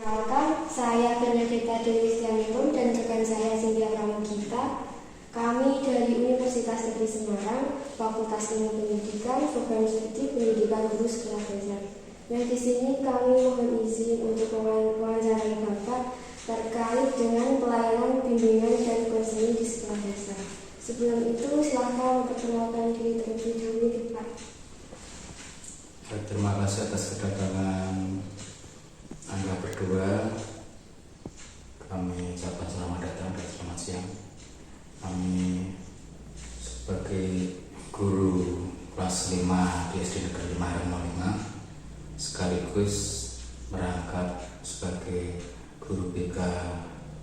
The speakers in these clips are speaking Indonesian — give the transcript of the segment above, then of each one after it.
Perkenalkan, saya Benedetta Dewi Stianipun dan rekan saya Cynthia Pramugita. Kami dari Universitas Negeri Semarang, Fakultas Ilmu Pendidikan, Program Studi Pendidikan Guru Sekolah Dasar. Nah, di sini kami mohon izin untuk mewawancarai Bapak terkait dengan pelayanan bimbingan dan konseling di sekolah dasar. Sebelum itu, silakan memperkenalkan diri terlebih dahulu, Pak. Terima kasih atas kedatangan Anda berdua. Kami ucapkan selamat datang dan selamat siang. Kami sebagai guru kelas 5 di SD Negeri 5 sekaligus merangkap sebagai guru BK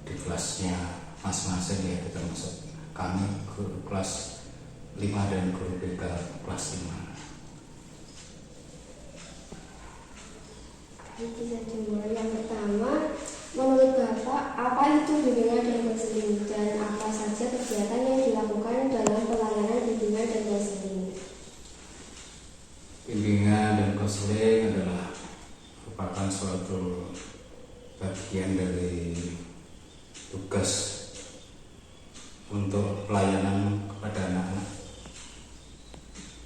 di kelasnya masing-masing, yaitu termasuk kami guru kelas 5 dan guru BK kelas 5. Bisa dimulai. Yang pertama, menurut Bapak, apa itu bimbingan dan konseling dan apa saja kegiatan yang dilakukan dalam pelayanan bimbingan dan konseling? Bimbingan dan konseling adalah merupakan suatu bagian dari tugas untuk pelayanan kepada anak-anak.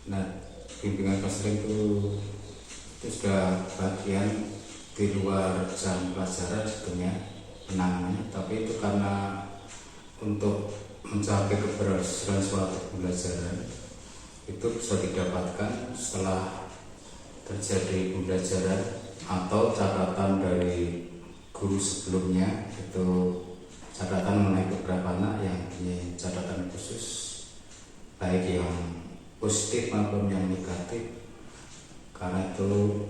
Nah, bimbingan konseling itu sudah bagian di luar jam pelajaran sebetulnya penanganannya, tapi itu karena untuk mencapai keberhasilan suatu pembelajaran itu bisa didapatkan setelah terjadi pembelajaran atau catatan dari guru sebelumnya, itu catatan mengenai beberapa anak yang punya catatan khusus, baik yang positif maupun yang negatif. Karena itu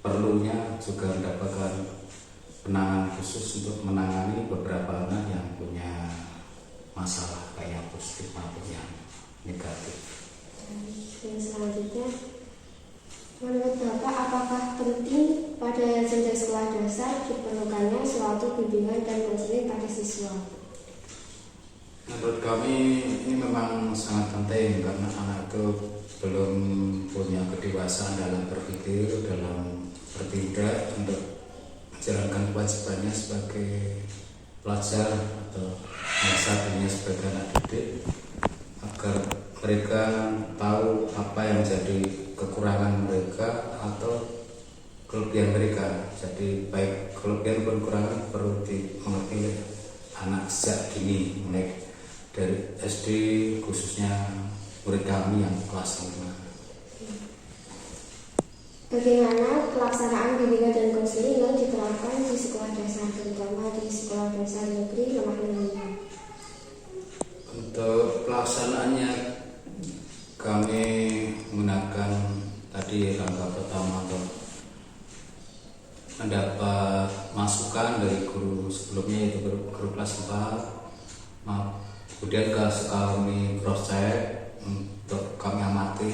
perlunya juga mendapatkan penanganan khusus untuk menangani beberapa anak yang punya masalah baik yang positif maupun yang negatif. Dan selanjutnya, menurut Bapak, apakah penting pada jenjang sekolah dasar diperlukannya suatu bimbingan dan konseling pada siswa? Menurut kami ini memang sangat penting karena anak itu belum punya kedewasaan dalam berpikir, dalam bertindak untuk menjalankan kewajibannya sebagai pelajar atau masa dirinya sebagai anak didik, agar mereka tahu apa yang menjadi kekurangan mereka atau kelebihan mereka. Jadi baik kelebihan maupun kekurangan perlu dimengerti oleh anak sejak dini, mulai dari SD, khususnya murid kami yang kelas 5. Bagaimana pelaksanaan bimbingan dan konseling yang diterapkan di sekolah dasar, terutama di sekolah dasar negeri Lemah Lembut? Untuk pelaksanaannya kami menggunakan tadi langkah pertama untuk mendapat masukan dari guru sebelumnya, yaitu guru kelas 4. Kemudian kami cross check untuk kami amati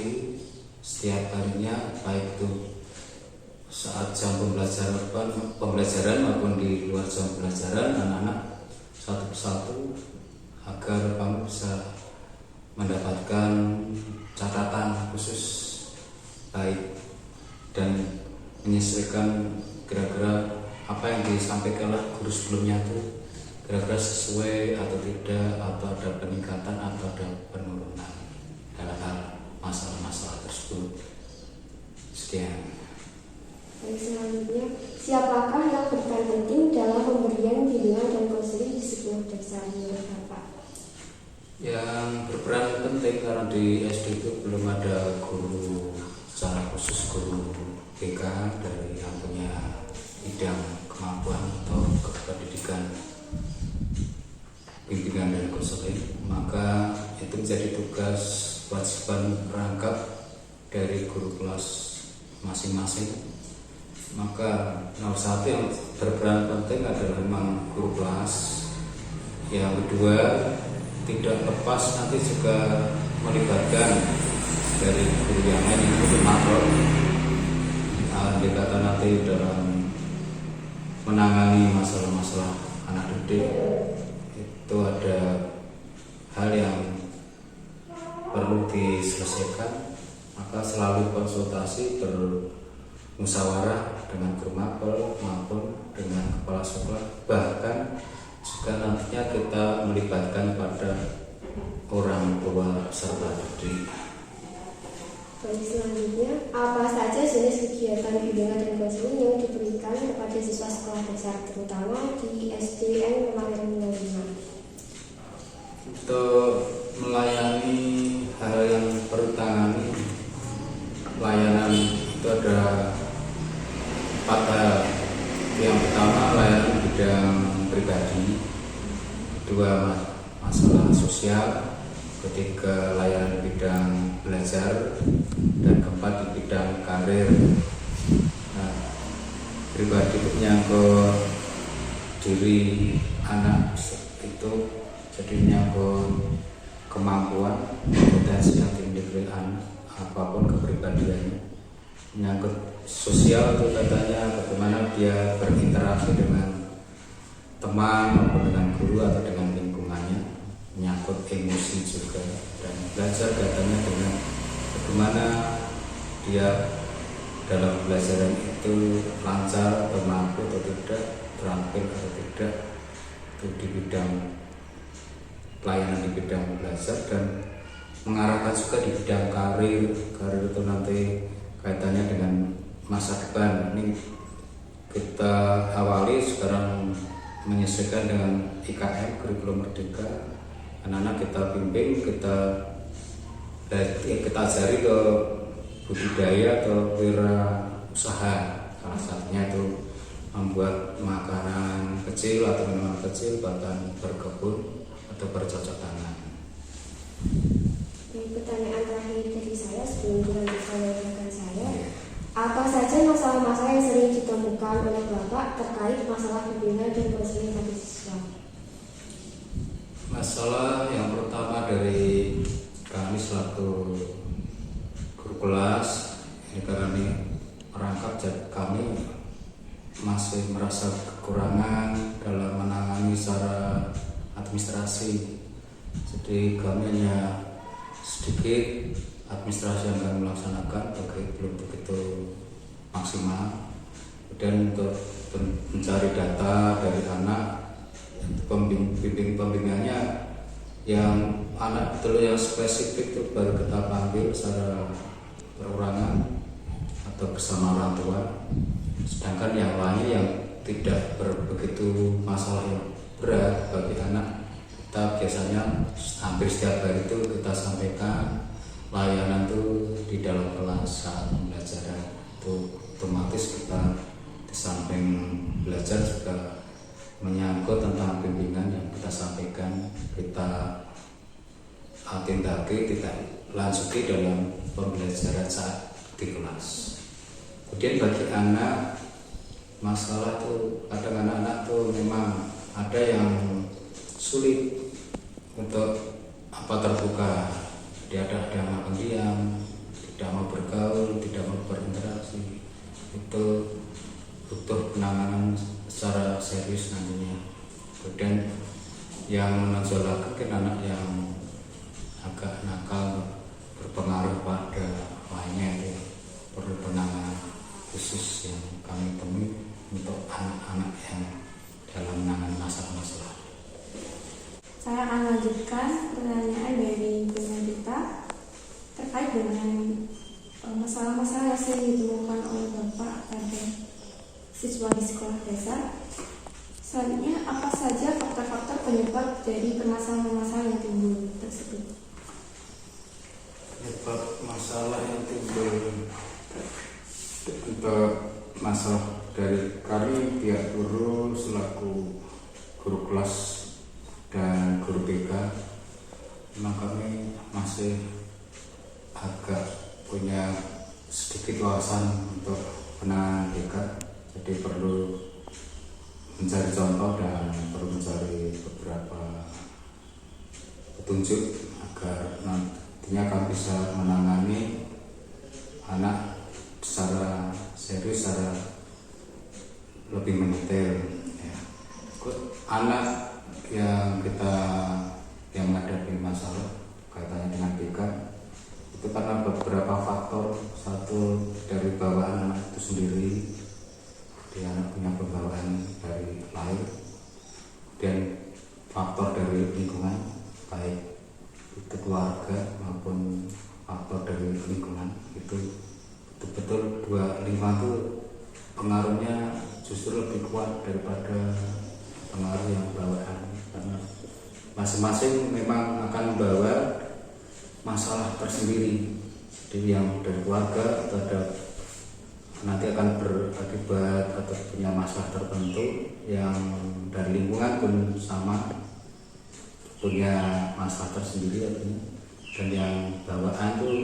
setiap harinya, baik itu saat jam pembelajaran maupun di luar jam pembelajaran, anak-anak satu persatu, agar kami bisa mendapatkan catatan khusus baik dan menyesuaikan kira-kira apa yang disampaikan oleh guru sebelumnya itu kira-kira sesuai atau tidak, atau ada peningkatan atau ada penurunan dalam hal masalah-masalah tersebut. Sekian. Dan selanjutnya, siapakah yang berperan penting dalam pemberian bimbingan dan konseling di sekolah dasar menurut Bapak? Yang berperan penting karena di SD itu belum ada guru secara khusus, guru BK dari yang punya bidang kemampuan atau kependidikan bimbingan dan konseling, maka itu menjadi tugas kewajiban perangkap dari guru kelas masing-masing. Maka nomor satu yang berperan penting adalah memang guru kelas. Yang kedua, tidak lepas nanti juga melibatkan dari guru yang lain, itu makro. Dikata nanti dalam menangani masalah-masalah anak didik itu ada hal yang perlu diselesaikan, maka selalu konsultasi musyawarah dengan guru mapel maupun dengan kepala sekolah, bahkan juga nantinya kita melibatkan pada orang tua serta didik. Baik, selanjutnya, apa saja jenis kegiatan bimbingan dan konseling yang diberikan kepada siswa sekolah dasar, terutama di SDN Kemarin 05? Untuk melayani hal yang perlu tangani layanan itu ada 4 hal. Yang pertama, layanan bidang pribadi, kedua masalah sosial, ketiga layanan bidang belajar, dan keempat di bidang karir. Nah, pribadi itu menyangkut diri anak itu, jadi menyangkut kemampuan kompetensi yang dimiliki anak apapun kepribadiannya. Menyangkut sosial itu katanya bagaimana dia berinteraksi dengan teman maupun dengan guru atau dengan lingkungannya. Menyangkut emosi juga, dan belajar katanya dengan bagaimana dia dalam pelajaran itu lancar atau mampu atau tidak, terampil atau tidak, itu di bidang pelayanan di bidang belajar. Dan mengarahkan juga di bidang karir itu nanti kaitannya dengan masa depan. Ini kita awali sekarang menyesuaikan dengan IKM, kurikulum merdeka. Anak-anak kita bimbing, kita ajari ke budidaya atau wira usaha. Salah satunya itu membuat makanan kecil atau minuman kecil, bahkan berkebun atau bercocok tanam. Pertanyaan terakhir dari saya sebelum dilanjutkan oleh rekan saya, apa saja masalah-masalah yang sering ditemukan oleh Bapak terkait masalah bimbingan dan konseling bagi siswa? Masalah yang pertama dari kami selaku guru kelas, ini karena ini merangkap, kami masih merasa kekurangan dalam menangani secara administrasi. Jadi kami hanya sedikit administrasi yang kami melaksanakan, belum begitu maksimal. Kemudian untuk mencari data dari anak, pembimbingannya yang anak betul yang spesifik itu baru kita panggil secara perorangan atau bersama orang tua. Sedangkan yang lainnya yang tidak begitu masalah yang berat bagi anak, kita biasanya hampir setiap hari itu kita sampaikan layanan itu di dalam kelas saat pembelajaran. Itu otomatis kita di samping belajar juga menyangkut tentang bimbingan yang kita sampaikan, kita tindaki, kita lanjuti dalam pembelajaran saat di kelas. Kemudian bagi anak, masalah tuh kadang anak-anak tuh memang ada yang sulit untuk terbuka. Dia ada anak pendiam, tidak mau bergaul, tidak mau berinteraksi. Itu butuh penanganan secara serius nantinya. Kemudian yang menonjol lagi kan anak yang agak nakal, berpengaruh pada lainnya, itu perlu penanganan khusus yang kami temui untuk anak-anak yang dalam menangani masalah-masalah. Saya akan lanjutkan pertanyaan dari penanya kita terkait dengan masalah-masalah yang sering ditemukan oleh Bapak pada siswa di sekolah dasar. Selanjutnya, apa saja faktor-faktor penyebab dari permasalahan-permasalahan yang timbul tersebut? Penyebab masalah yang timbul untuk masalah dari kami pihak guru selaku guru kelas dan guru BK, memang kami masih agak punya sedikit wawasan untuk penanganan BK. Jadi perlu mencari contoh dan perlu mencari beberapa petunjuk agar nantinya kami bisa menangani anak secara serius, secara lebih mendetail. Ya. Anak yang menghadapi masalah kaitannya dengan BK itu karena beberapa faktor. Satu, dari bawaan anak itu sendiri, dia anak punya pembawaan dari lahir, dan faktor dari lingkungan, baik itu keluarga maupun faktor dari lingkungan, itu betul-betul dua lingkungan itu pengaruhnya justru lebih kuat daripada pengaruh yang bawaan, karena masing-masing memang akan membawa masalah tersendiri. Jadi yang dari keluarga terhadap nanti akan berakibat atau punya masalah tertentu, yang dari lingkungan pun sama punya masalah tersendiri artinya. Dan yang bawaan tuh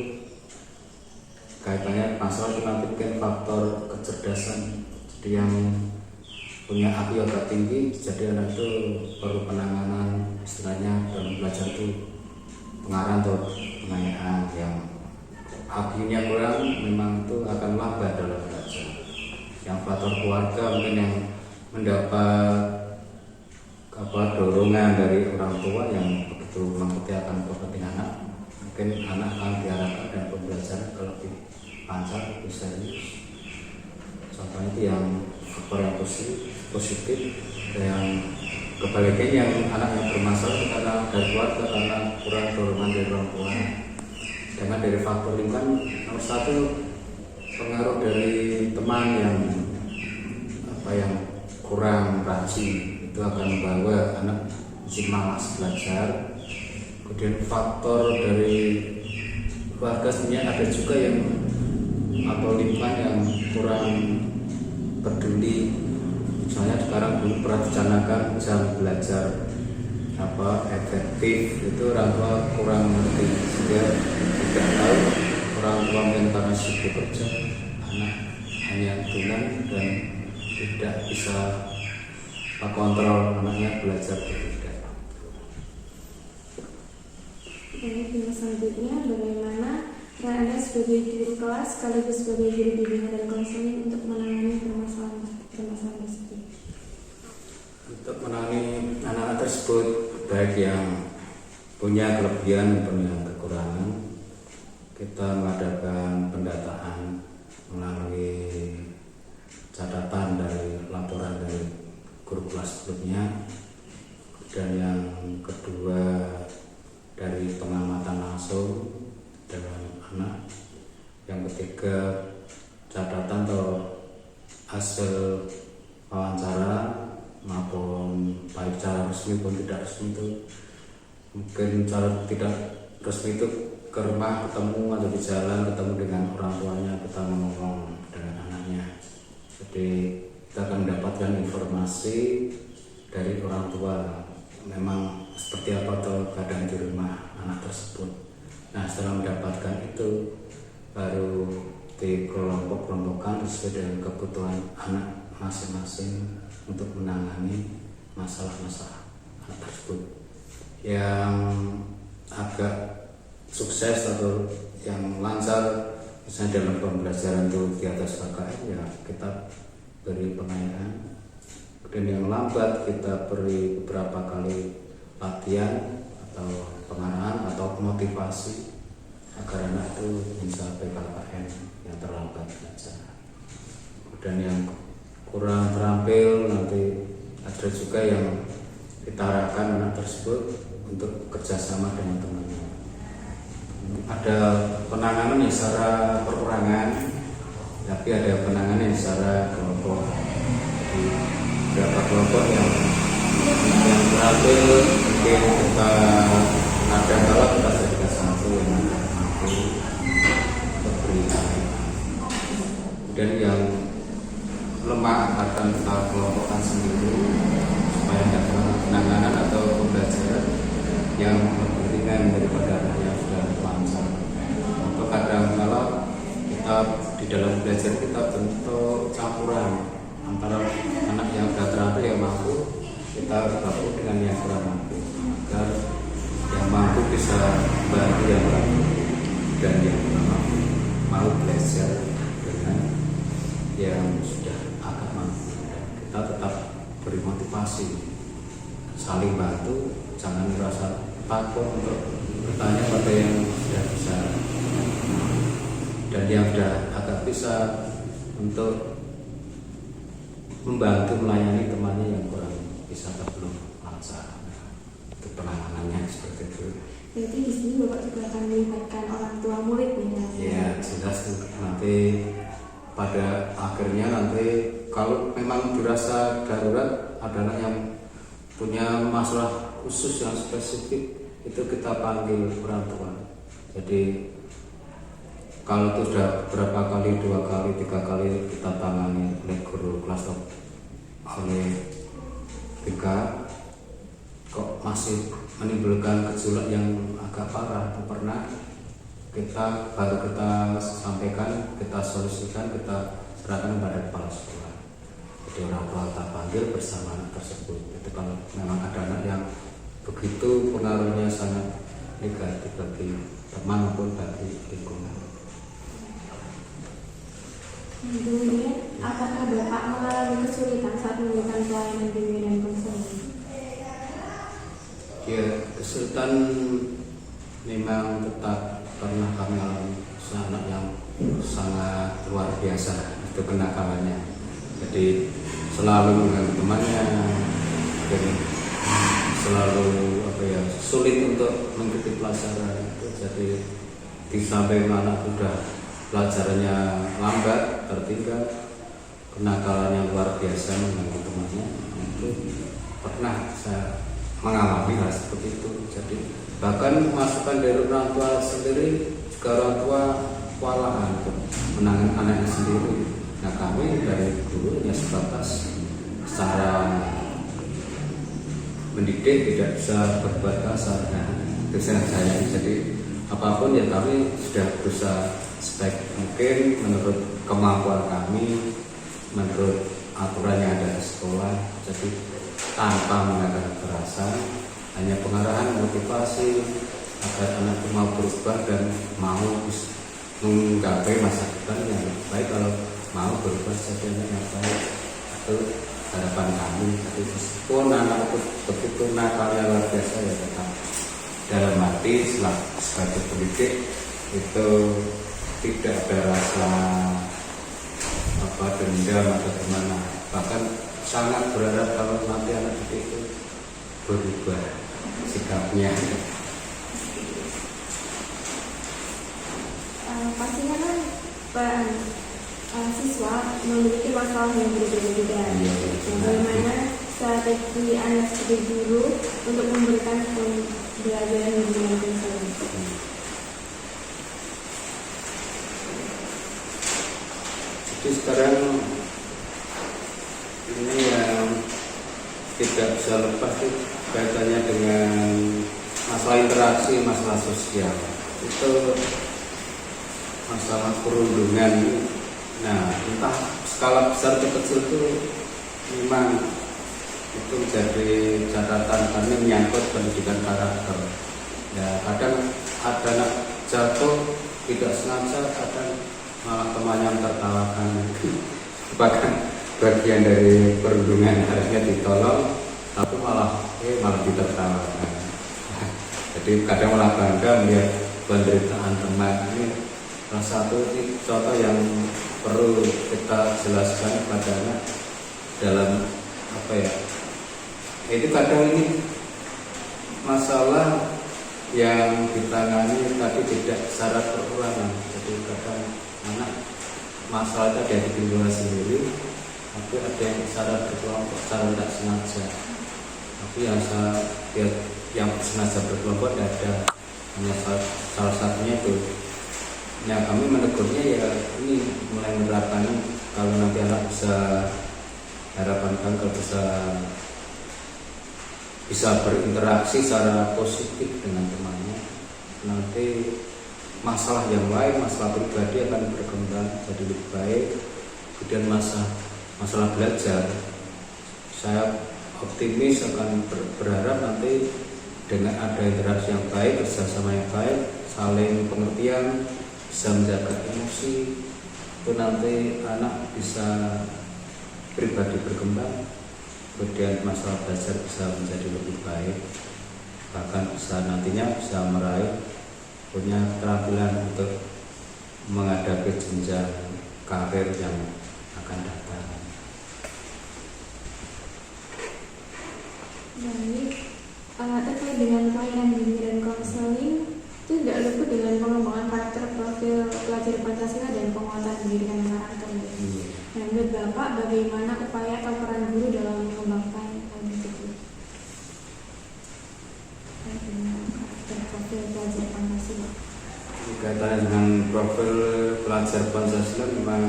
kaitannya masalah itu nanti mungkin faktor kecerdasan. Jadi yang punya IQ agak tinggi, jadi anak itu perlu penanganan, istilahnya dalam belajar itu pengarahan atau pengayaan. Yang IQ-nya kurang memang itu akan lambat dalam belajar. Yang faktor keluarga mungkin yang mendapat dorongan dari orang tua yang begitu mengerti akan kepentingan anak, mungkin anak akan diarahkan dan pembelajaran ke lebih lancar, lebih serius. Contohnya itu yang faktor yang positif, yang kebalikannya yang anak yang bermasalah itu karena dari keluarga, karena kurang dorongan dari orang tua. Dengan dari faktor lingkungan, nomor satu pengaruh dari teman yang kurang rajin, itu akan membawa anak si malas belajar. Kemudian faktor dari keluarga sebenarnya ada juga yang atau lingkungan yang kurang peduli. Misalnya sekarang belum pernah dicanangkan jam belajar efektif, itu orang tua kurang mengerti, sehingga tidak tahu. Orang tua mungkin karena sibuk kerja, anak hanya tunan dan tidak bisa kontrol anaknya belajar atau tidak. Yang selanjutnya, bagaimana peran Anda sebagai guru kelas sekaligus sebagai guru bimbingan dan konseling untuk menangani permasalahan tersebut? Untuk menangani anak-anak tersebut, baik yang punya kelebihan maupun yang kekurangan, kita mengadakan pendataan melalui catatan dari laporan dari guru kelas sebelumnya. Dan yang kedua dari pengamatan langsung dengan anak. Yang ketiga catatan atau hasil wawancara, maupun baik cara resmi pun tidak resmi. Itu mungkin cara tidak resmi itu ke rumah ketemu atau di jalan ketemu dengan orang tuanya, kita ngomong dengan anaknya. Jadi kita akan mendapatkan informasi dari orang tua memang seperti apa atau keadaan di rumah anak tersebut. Nah, setelah mendapatkan itu baru dikelompok-kelompokkan sesuai dengan kebutuhan anak masing-masing untuk menangani masalah-masalah anak tersebut. Yang agak sukses atau yang lancar misalnya dalam pembelajaran itu di atas KKN, ya kita beri pengayaan. Dan yang lambat kita beri beberapa kali latihan atau pengarahan atau motivasi agar anak itu bisa PKKN yang terlambat belajar. Dan yang kurang terampil nanti ada juga yang kita arahkan anak tersebut untuk kerjasama dengan temannya. Ada penanganan yang secara perorangan, tapi ada penanganan yang secara kelompok. Jadi beberapa kelompok yang terampil mungkin kita ada kalau kita jadikan satu yang mampu untuk beri. Dan yang lemah akan kita kelompokkan sendiri supaya dapat penanganan atau pembelajaran yang lebih ringan daripada yang sudah lancar. Untuk kadang kalau kita di dalam belajar kita bentuk campuran antara anak yang sudah terampil yang mampu, kita gabung dengan yang kurang mampu agar yang mampu bisa bantu yang mampu dan yang kurang mampu mau belajar dengan yang sudah agak mampu. Kita tetap beri motivasi, saling bantu, jangan merasa takut untuk bertanya pada yang sudah bisa. Dan yang sudah agak bisa untuk membantu melayani temannya yang kurang bisa atau belum lancar. Itu penanganannya seperti itu. Berarti di sini Bapak juga akan melibatkan orang tua murid nih Mas? Ya jelas nanti pada akhirnya nanti kalau memang dirasa darurat ada anak yang punya masalah khusus yang spesifik, itu kita panggil orang tua. Jadi kalau itu sudah berapa kali, 2 kali, 3 kali kita tangani oleh guru kelas oleh 3, kok masih menimbulkan gejolak yang agak parah, pernah baru kita sampaikan, kita solusikan, kita serahkan kepada kepala sekolah. Jadi orang tua kita panggil bersama anak tersebut. Itu kalau memang ada anak yang begitu pengaruhnya sangat negatif bagi teman maupun bagi lingkungan. Kemudian, apakah Bapak mengalami kesulitan saat memberikan pelayanan bimbingan dan konseling? Ya, kesulitan memang tetap pernah kami alami. Anak yang sangat luar biasa itu kenakalannya. Jadi selalu mengganggu temannya dan selalu sulit untuk mengikuti pelajaran. Jadi di samping anak sudah pelajarannya lambat, tertinggal, kenakalan yang luar biasa mengganggu temannya. Itu pernah saya mengalami hal seperti itu. Jadi bahkan masukan dari orang tua sendiri, juga orang tua kewalahan untuk menangani anaknya sendiri. Nah kami dari guru hanya sebatas secara mendidik, tidak bisa berbuat kasar. Nah itu saya. Jadi apapun ya kami sudah berusaha sebaik mungkin menurut kemampuan kami, menurut aturan yang ada di sekolah. Jadi tanpa menggunakan kekerasan, hanya pengarahan, motivasi agar anak itu mau berubah dan mau menggapai masa depan yang baik. Kalau mau berubah jadi anak yang baik, itu harapan kami. Tapi meskipun anak itu begitu nakalnya luar biasa, ya tetap dalam hati sebagai pendidik itu tidak ada rasa dendam atau gimana. Bahkan sangat berharap kalau nanti anak itu berubah sikapnya. Pastinya kan siswa memiliki masalah yang berbeda-beda. Bagaimana strategi Anda sebagai guru untuk memberikan pembelajaran bimbingan konseling? Jadi sekarang ini yang tidak bisa lepas kaitannya dengan masalah interaksi, masalah sosial. Itu masalah perundungan. Nah, entah skala besar atau kecil itu memang itu menjadi catatan kami menyangkut pendidikan karakter. Ya, kadang ada anak jatuh tidak sengaja, kadang malah temannya tertawakan. Bahkan bagian dari perundungan harusnya ditolong, tapi malah ditertawakan. Jadi kadang malah bangga melihat penderitaan teman. Ini salah satu contoh yang perlu kita jelaskan kepada anak dalam itu kadang ini masalah yang ditangani tadi tidak secara perorangan. Jadi kadang anak masalahnya dari diri sendiri, tapi ada yang secara berkelompok, secara tidak sengaja. Tapi yang sengaja berkelompok tidak ada, hanya salah satunya itu. Nah kami menegurnya ya ini mulai menerapkan kalau nanti anak bisa, harapan kami kalau bisa berinteraksi secara positif dengan temannya, nanti masalah yang lain, masalah pribadi akan berkembang jadi lebih baik. Kemudian masalah belajar, saya optimis akan berharap nanti dengan ada interaksi yang baik, kerjasama yang baik, saling pengertian, bisa menjaga emosi, itu nanti anak bisa pribadi berkembang, kemudian masalah belajar bisa menjadi lebih baik, bahkan bisa nantinya bisa meraih punya keterampilan untuk menghadapi jenjang karir yang akan datang. Baik, terkait dengan pelayanan bimbing dan konseling itu tidak luput dengan pengembangan karakter profil pelajar Pancasila dan penguatan pendidikan karakter. Nah, menurut Bapak, bagaimana upaya atau peran guru dalam mengembangkan hal tersebut? Dengan karakter profil pelajar Pancasila. Kaitannya dengan profil pelajar Pancasila memang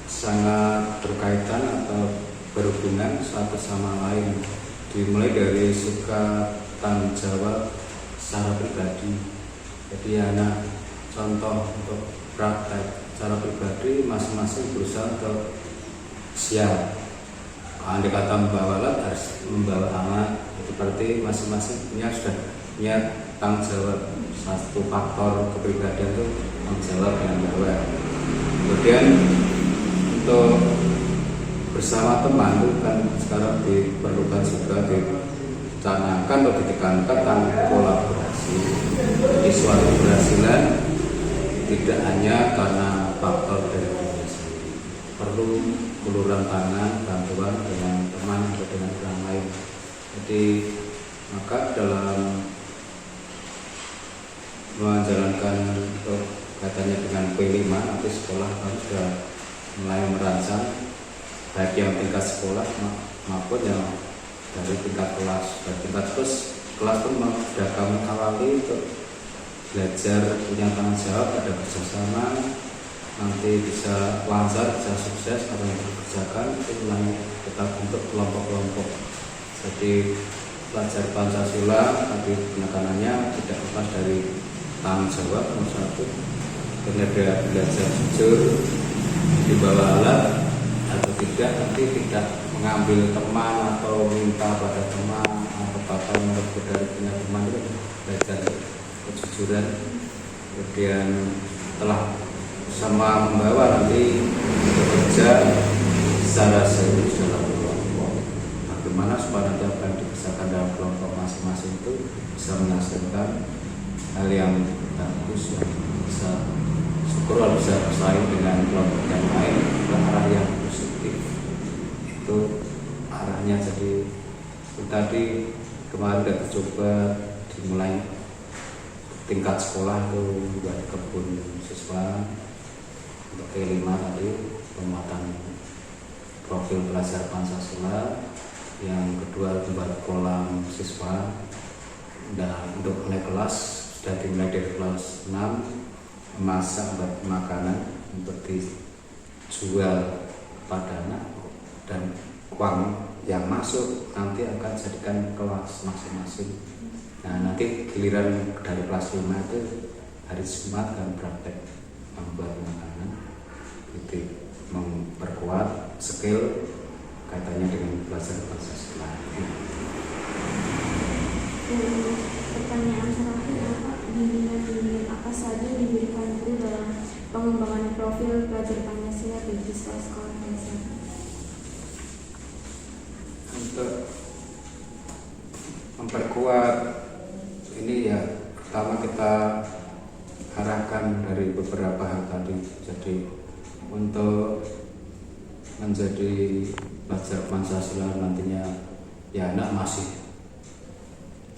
sangat berkaitan atau berhubungan satu sama lain, dimulai dari suka tanggung jawab secara pribadi. Jadi anak contoh untuk praktek secara pribadi masing-masing berusaha untuk siap. Andai kata membawa alat harus membawa alat, itu berarti masing-masing sudah punya tanggung jawab. Satu faktor kepribadian itu tanggung jawab dengan bawa. Kemudian untuk bersama teman itu kan sekarang diperlukan juga dicanangkan atau ditekankan tentang kolaborasi. Jadi suatu keberhasilan tidak hanya karena faktor dari diri sendiri, perlu uluran tangan, bantuan dengan teman atau dengan orang lain. Jadi maka dalam menjalankan untuk katanya dengan P5 nanti sekolah kami sudah mulai merancang baik yang tingkat sekolah maupun yang dari tingkat kelas. Dan tingkat kelas pun sudah kami awali untuk belajar punya tanggung jawab, ada kerjasama, nanti bisa lancar, bisa sukses, apa yang dikerjakan itu mulai kita bentuk kelompok-kelompok. Jadi pelajar Pancasila tadi penekanannya tidak lepas dari tanggung jawab nomor satu, kemudian belajar jujur, dibawa alat atau tidak, nanti tidak mengambil teman atau minta pada teman atau bapak merebut dari punya teman, itu belajar kejujuran. Kemudian telah sama membawa nanti bekerja secara serius dalam kelompok. Bagaimana supaya nanti apa yang dikerjakan dalam kelompok masing-masing itu bisa menghasilkan hal yang bagus, yang bisa syukur kalau bisa bersaing dengan kelompok yang lain ke arah yang positif. Itu arahnya. Jadi tadi kemarin sudah coba dimulai tingkat sekolah itu buat kebun siswa untuk P5 tadi, penguatan profil pelajar Pancasila. Yang kedua buat kolam siswa. Dan untuk mulai kelas sudah dimulai dari kelas 6, memasak makanan untuk dijual kepada anak, dan uang yang masuk nanti akan jadikan kelas masing-masing. Nah nanti giliran dari kelas 5 itu hari Jumat kan praktek membuat makanan, itu memperkuat skill kaitannya dengan belajar Pancasila. Pertanyaan terakhir, apa bimbingan apa saja yang diberikan guru dalam pengembangan profil pelajar Pancasila bagi sekolah dasar? Untuk memperkuat ini ya, pertama kita arahkan dari beberapa hal tadi. Jadi untuk menjadi pelajar Pancasila nantinya ya anak masih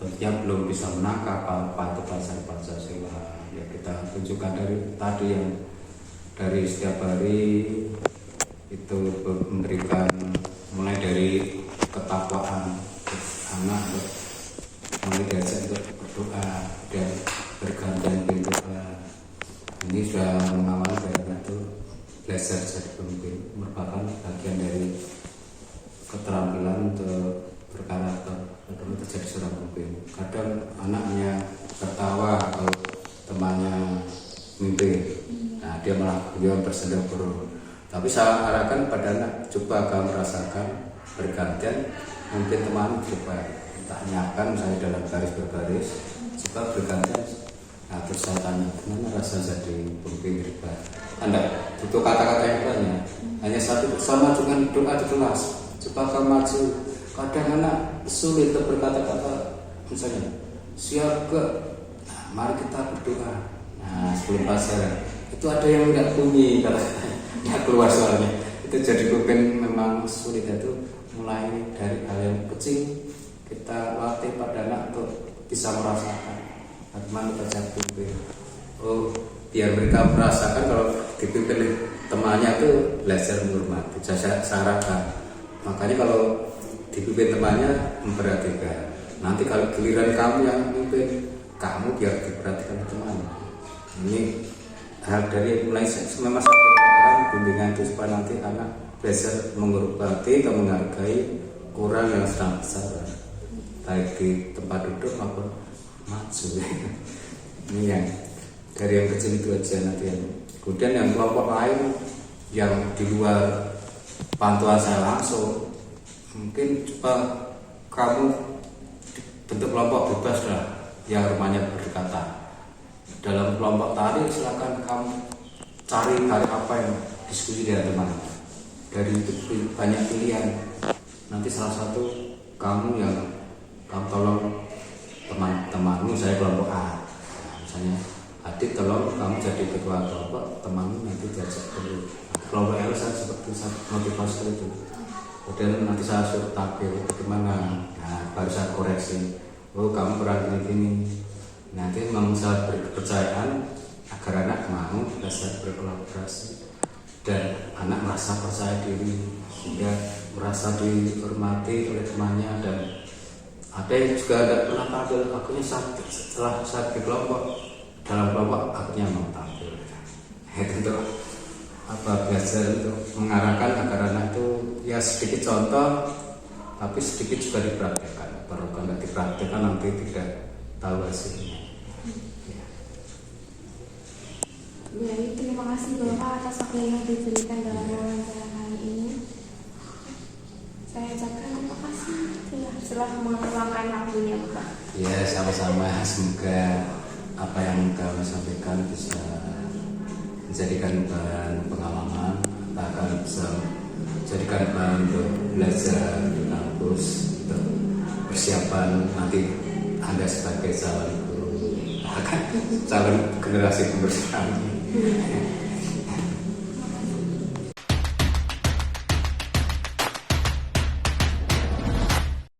tentunya belum bisa menangkap apa itu pelajar Pancasila. Ya kita tunjukkan dari tadi yang dari setiap hari itu memberikan mulai dari ketakwaan anak, mulai diajak untuk berdoa dan bergantian berdoa. Ini sudah mengawal dari itu belajar jadi pemimpin, merupakan bagian dari keterampilan untuk berkarakter atau menjadi seorang pemimpin. Kadang anaknya tertawa kalau temannya mimpi, nah dia malah guyon bersendok. Tapi saya arahkan pada anak, coba kamu rasakan bergantian, mungkin teman coba tanyakan saya dalam baris berbaris, coba bergantian. Nah terus saya tanya, gimana rasa jadi pemimpin riba? Anda butuh kata-kata yang banyak, hanya satu bersama dengan doa di kelas. Coba kamu maju. Kadang anak sulit untuk berkata-kata, misalnya siap ke, nah, mari kita berdoa. Nah sebelum pelajaran itu ada yang tidak bunyi, nggak keluar suaranya. Itu jadi pemimpin memang sulit, itu mulai dari hal yang kecil kita latih pada anak untuk bisa merasakan bagaimana kita jadi pemimpin. Oh, biar mereka merasakan kalau dipimpin temannya itu belajar menghormati, saya sarankan. Makanya kalau dipimpin temannya memperhatikan. Nanti kalau giliran kamu yang memimpin, kamu biar diperhatikan teman. Ini hal dari mulai memang sekarang bimbingan itu supaya nanti anak belajar menghormati atau menghargai orang yang sedang besar, baik di tempat duduk maupun maju. Ini yang dari yang kecil itu aja nanti. Kemudian yang kelompok lain yang di luar bantuan saya langsung, mungkin coba kamu bentuk kelompok bebas lah, yang rumahnya berdekatan. Dalam kelompok tari silakan kamu cari apa yang diskusi dengan teman. Dari itu banyak pilihan. Nanti salah satu kamu yang kamu tolong teman-temanmu, saya kelompok A. Misalnya adik tolong kamu jadi ketua kelompok, temanmu nanti diajak dulu. Kelompok L saya seperti motivasi itu. Kemudian nanti saya suruh tampil bagaimana, nah baru saya koreksi. Oh kamu peran gini. Nanti memang saya beri kepercayaan agar anak mau belajar berkolaborasi dan anak merasa percaya diri, sehingga merasa dihormati oleh temannya. Dan ada yang juga tidak pernah tampil, akhirnya setelah saya di kelompok, dalam kelompok akhirnya mau tampil. Itu belajar untuk mengarahkan agar anak itu ya sedikit contoh, tapi sedikit juga dipraktekkan. Baru kalau dipraktekkan nanti tidak tahu hasilnya. Ya, terima kasih Bapak atas waktu yang diberikan dalam wawancara kali ini. Saya ucapkan terima kasih telah meluangkan waktunya Bapak. Ya, sama-sama. Semoga apa yang kami sampaikan bisa menjadikan bahan pengalaman, akan bisa menjadikan bahan untuk belajar di kampus, untuk persiapan nanti Anda sebagai calon guru, akan calon generasi penerus kami.